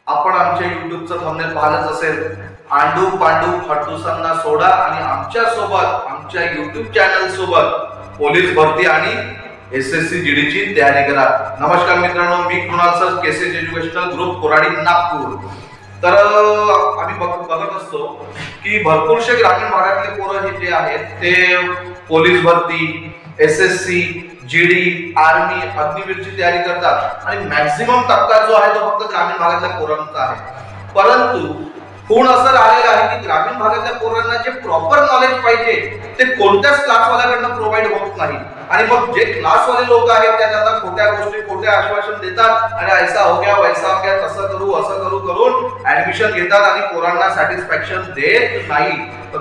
आपण आमच्या युट्यूबचं थंबनेल पाहिलंच असेल. आंडू पांडू फडतुसांना सोडा आणि आमच्या सोबत आमच्या युट्यूब चॅनल सोबत पोलीस भरती आणि एसएससी जीडी ची तयारी करा. नमस्कार मित्रांनो, मी Krunal sir, cases educational group Koradi Nagpur. तर आम्ही बघत असतो की भरपूरशे ग्रामीण भागातले पोरं हे जे आहेत ते पोलीस भरती, एसएससी, जीडी, आर्मी, अग्निवीरची तयारी करतात आणि मॅक्झिमम टक्का जो आहे तो फक्त ग्रामीण भागातल्या पोरांचा आहे. परंतु खूण असं राहिलेलं आहे की ग्रामीण भागातल्या पोरांना जे प्रॉपर नॉलेज पाहिजे ते कोणत्याच क्लासवाल्याकडनं प्रोव्हाइड होत नाही. आणि मग जे क्लासवाले लोक आहेत त्या त्यांना खोट्या गोष्टी, खोटे आश्वासन देतात आणि ऐसा हो गया वैसा हो गया, तसं करू असं करू करून ऍडमिशन घेतात आणि पोरांना सॅटिस्फॅक्शन देत नाही.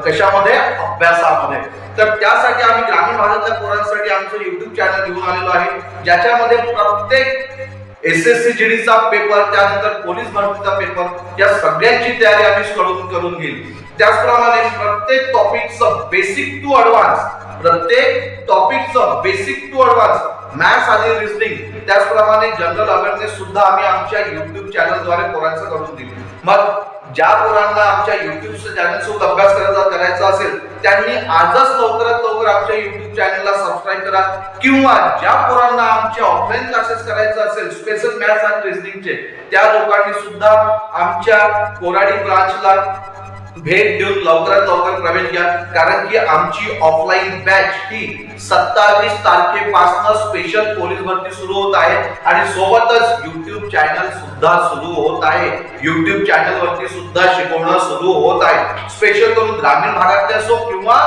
कशामध्ये? अभ्यासामध्ये. तर त्यासाठी आम्ही ग्रामीण भागातल्या पोरांसाठी आमचं युट्यूब चॅनल घेऊन आलेलो आहे, ज्याच्यामध्ये प्रत्येक एसएससी जीडीचा पेपर, त्यानंतर पोलीस भरतीचा पेपर, या सगळ्यांची तयारी आम्ही करून घेईल. त्याचप्रमाणे प्रत्येक टॉपिकचं बेसिक टू ऍडव्हान्स, मॅथ्स आणि रिझनिंग, त्याचप्रमाणे जनरल अवेअरनेस सुद्धा आम्ही आमच्या युट्यूब चॅनलद्वारे पोरांचं करून देईल. मग ज्या पोरांना आमच्या युट्यूब चॅनल सोबत अभ्यास करायचा असेल त्यांनी आजच लवकरात लवकर आमच्या युट्यूब चॅनलला सबस्क्राईब करा. किंवा ज्या पोरांना आमचे ऑफलाईन क्लासेस करायचे असेल स्पेशल मॅथ्स आणि रिझनिंगचे, त्या लोकांनी सुद्धा आमच्या कोराडी ब्रांचला भेट देऊन लवकरात लवकर प्रवेश घ्या. कारण की आमची ऑफलाईन बॅच ही 27 तारखेपासून स्पेशल पोलीस भरती सुरू होत आहे आणि सोबतच युट्यूब चॅनल सुद्धा सुरू होत आहे. युट्यूब चॅनल वरती सुद्धा शिकवणं सुरू होत आहे. स्पेशल करून ग्रामीण भागातले असो किंवा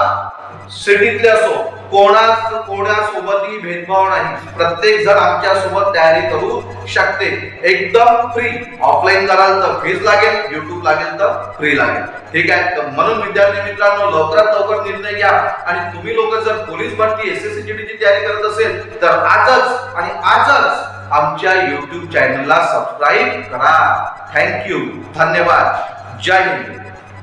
सिटीतले असो, कोणासोबतही भेदभाव नाही. प्रत्येक जण आमच्या सोबत तयारी करू शकते. एकदम फ्री. ऑफलाईन कराल तर फीस लागेल, युट्यूब लागेल तर फ्री लागेल. ठीक आहे. म्हणून विद्यार्थी मित्रांनो, लवकरात लवकर निर्णय घ्या आणि तुम्ही लोक जर पोलीस भरती, एसएससी जीडीची तयारी करत असेल तर आजच आमच्या युट्यूब चॅनलला सबस्क्राईब करा. थँक्यू. धन्यवाद. जय हिंद.